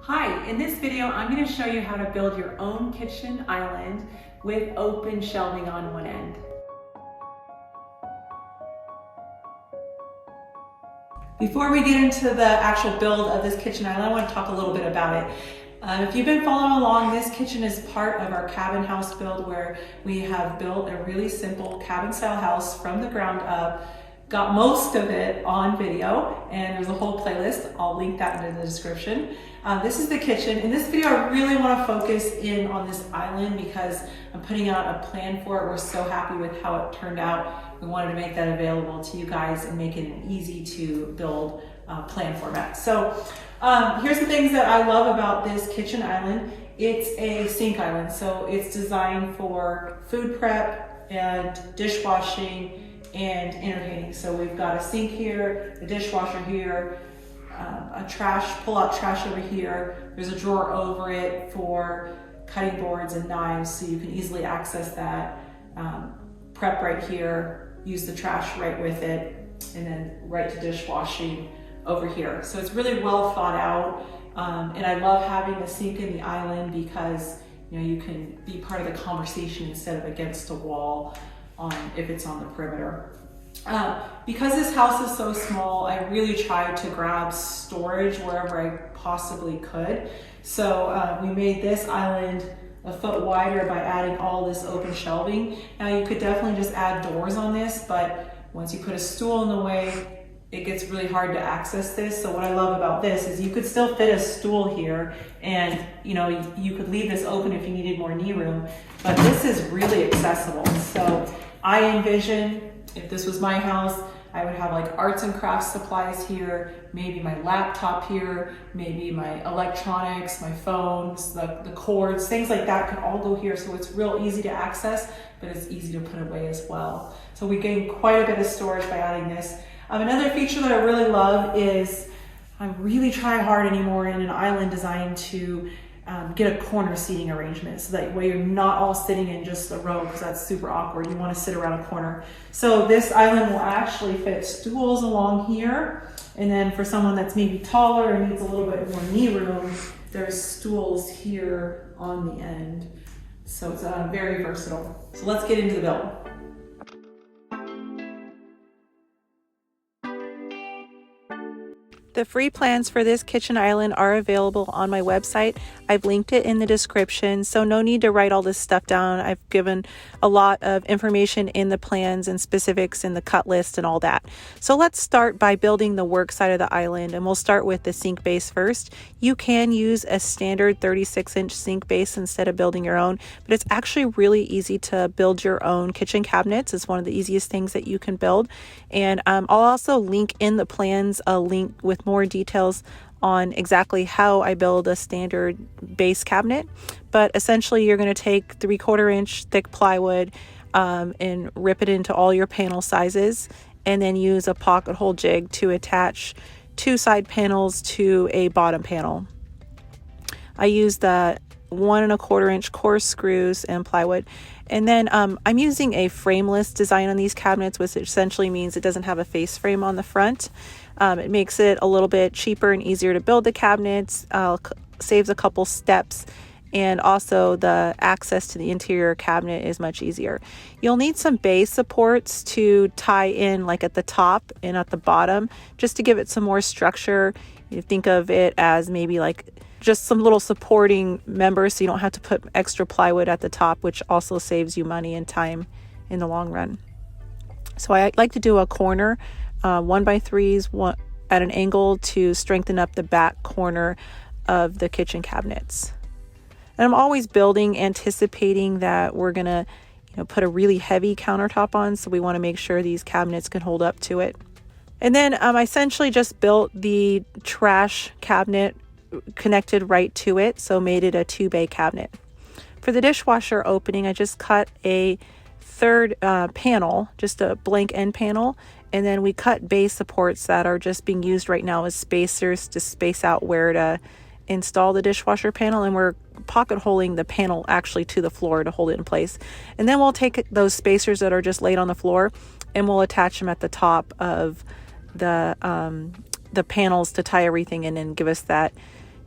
Hi, in this video I'm going to show you how to build your own kitchen island with open shelving on one end. Before we get into the actual build of this kitchen island, I want to talk a little bit about it. If you've been following along, this kitchen is part of our cabin house build where we have built a really simple cabin style house from the ground up. Got most of it on video, and there's a whole playlist. I'll link that in the description. This is the kitchen. In this video, I really want to focus in on this island because I'm putting out a plan for it. We're so happy with how it turned out. We wanted to make that available to you guys and make it an easy to build plan format. So here's the things that I love about this kitchen island. It's a sink island, so it's designed for food prep and dishwashing and entertaining. So we've got a sink here, a dishwasher here, a pull-out trash over here. There's a drawer over it for cutting boards and knives, so you can easily access that. Prep right here, use the trash right with it, and then right to dishwashing over here. So it's really well thought out, and I love having a sink in the island because you can be part of the conversation instead of against a wall if it's on the perimeter. Because this house is so small, I really tried to grab storage wherever I possibly could. So we made this island a foot wider by adding all this open shelving. Now you could definitely just add doors on this, but once you put a stool in the way, it gets really hard to access this. So what I love about this is you could still fit a stool here, and you could leave this open if you needed more knee room, but this is really accessible. So I envision, if this was my house, I would have like arts and crafts supplies here, maybe my laptop here, maybe my electronics, my phones, the cords, things like that could all go here. So it's real easy to access, but it's easy to put away as well. So we gain quite a bit of storage by adding this. Another feature that I really love is I really try hard anymore in an island design to get a corner seating arrangement, so that way you're not all sitting in just a row, because that's super awkward. You want to sit around a corner. So this island will actually fit stools along here, and then for someone that's maybe taller and needs a little bit more knee room, there's stools here on the end. So it's very versatile. So let's get into the build. The free plans for this kitchen island are available on my website. I've linked it in the description, so no need to write all this stuff down. I've given a lot of information in the plans and specifics in the cut list and all that. So let's start by building the work side of the island, and we'll start with the sink base first. You can use a standard 36-inch sink base instead of building your own, but it's actually really easy to build your own kitchen cabinets. It's one of the easiest things that you can build. And I'll also link in the plans a link with more details on exactly how I build a standard base cabinet. But essentially you're going to take 3/4 inch thick plywood and rip it into all your panel sizes, and then use a pocket hole jig to attach 2 side panels to a bottom panel. I use the 1 1/4 inch coarse screws and plywood. And then I'm using a frameless design on these cabinets, which essentially means it doesn't have a face frame on the front. It makes it a little bit cheaper and easier to build the cabinets, saves a couple steps, and also the access to the interior cabinet is much easier. You'll need some base supports to tie in, like at the top and at the bottom, just to give it some more structure. You think of it as maybe like just some little supporting members, so you don't have to put extra plywood at the top, which also saves you money and time in the long run. So I like to do a corner 1x3s at an angle to strengthen up the back corner of the kitchen cabinets. And I'm always building anticipating that we're gonna put a really heavy countertop on, so we want to make sure these cabinets can hold up to it. And then I essentially just built the trash cabinet connected right to it, so made it a 2-bay cabinet. For the dishwasher opening, I just cut a third panel, just a blank end panel, and then we cut base supports that are just being used right now as spacers to space out where to install the dishwasher panel, and we're pocket holing the panel actually to the floor to hold it in place. And then we'll take those spacers that are just laid on the floor and we'll attach them at the top of the panels to tie everything in and give us that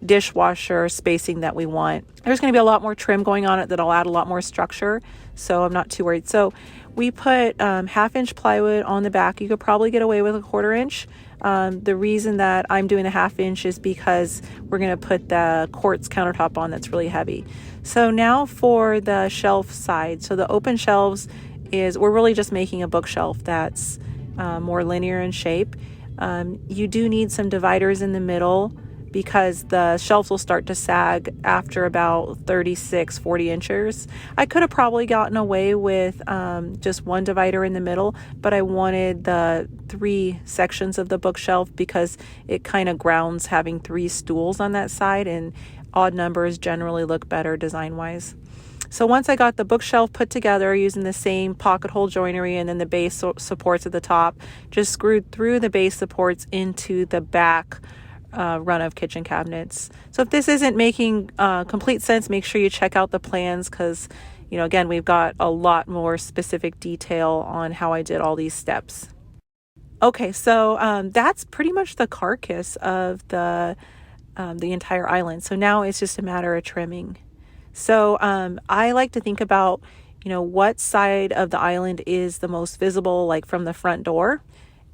dishwasher spacing that we want. There's going to be a lot more trim going on it that'll add a lot more structure, so I'm not too worried. So we put 1/2-inch plywood on the back. You could probably get away with a 1/4 inch. The reason that I'm doing the 1/2 inch is because we're going to put the quartz countertop on that's really heavy. So now for the shelf side. So the open shelves we're really just making a bookshelf that's more linear in shape. You do need some dividers in the middle because the shelves will start to sag after about 36-40 inches. I could have probably gotten away with just one divider in the middle, but I wanted the 3 sections of the bookshelf because it kind of grounds having 3 stools on that side, and odd numbers generally look better design-wise. So once I got the bookshelf put together using the same pocket hole joinery and then the base supports at the top, just screwed through the base supports into the back run of kitchen cabinets. So if this isn't making complete sense, make sure you check out the plans because, you know, again, we've got a lot more specific detail on how I did all these steps. Okay, so that's pretty much the carcass of the entire island. So now it's just a matter of trimming. So I like to think about, you know, what side of the island is the most visible, like from the front door,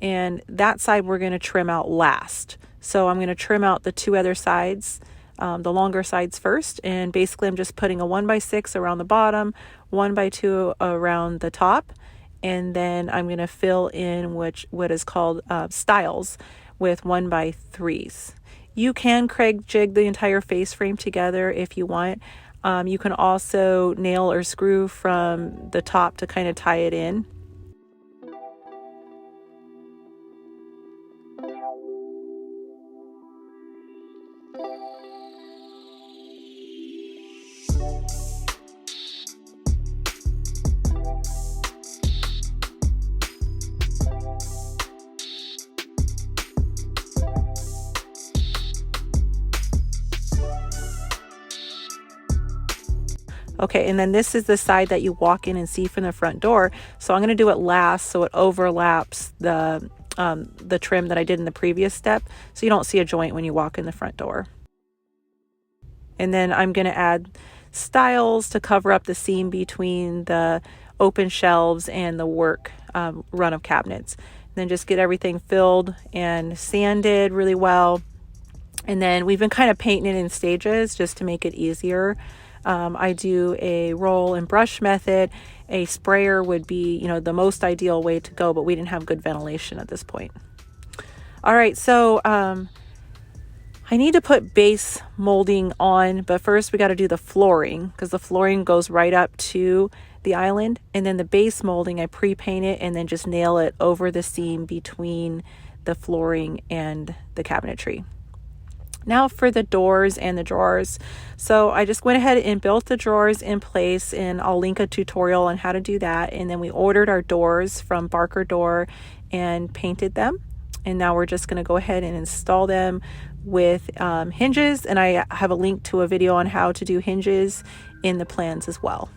and that side we're going to trim out last. So I'm going to trim out the 2 other sides, the longer sides first, and basically I'm just putting a 1x6 around the bottom, 1x2 around the top, and then I'm going to fill in what is called stiles with 1x3s. You can Craig jig the entire face frame together if you want. You can also nail or screw from the top to kind of tie it in. Okay, and then this is the side that you walk in and see from the front door. So I'm going to do it last so it overlaps the trim that I did in the previous step, so you don't see a joint when you walk in the front door. And then I'm going to add stiles to cover up the seam between the open shelves and the work run of cabinets. And then just get everything filled and sanded really well. And then we've been kind of painting it in stages just to make it easier. I do a roll and brush method. A sprayer would be, you know, the most ideal way to go, but we didn't have good ventilation at this point. All right, so I need to put base molding on, but first we got to do the flooring because the flooring goes right up to the island, and then the base molding I pre-paint it and then just nail it over the seam between the flooring and the cabinetry. Now for the doors and the drawers. So I just went ahead and built the drawers in place, and I'll link a tutorial on how to do that. And then we ordered our doors from Barker Door and painted them. And now we're just going to go ahead and install them with hinges. And I have a link to a video on how to do hinges in the plans as well.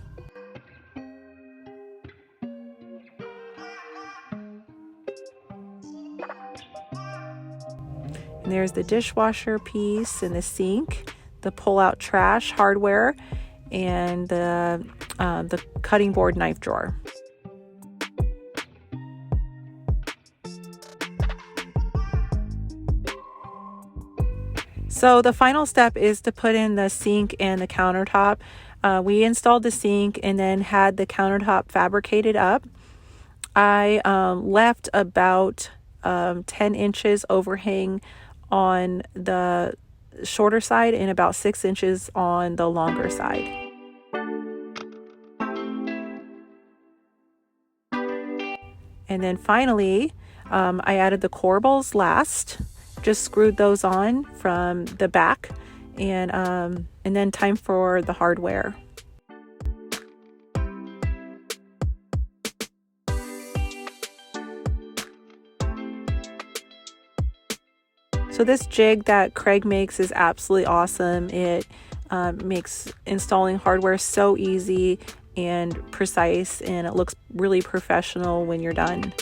And there's the dishwasher piece and the sink, the pull-out trash hardware, and the cutting board knife drawer. So the final step is to put in the sink and the countertop. We installed the sink and then had the countertop fabricated up. I left about 10 inches overhang on the shorter side and about 6 inches on the longer side. And then finally, I added the corbels last, just screwed those on from the back, and then time for the hardware. So this jig that Craig makes is absolutely awesome. It makes installing hardware so easy and precise, and it looks really professional when you're done.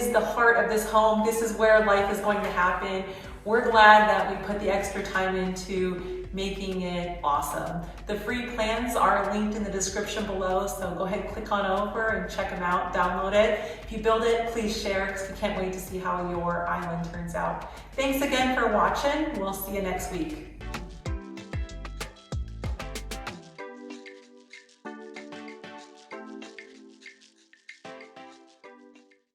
is the heart of this home. This is where life is going to happen. We're glad that we put the extra time into making it awesome. The free plans are linked in the description below, so go ahead and click on over and check them out, download it. If you build it, please share, because we can't wait to see how your island turns out. Thanks again for watching. We'll see you next week.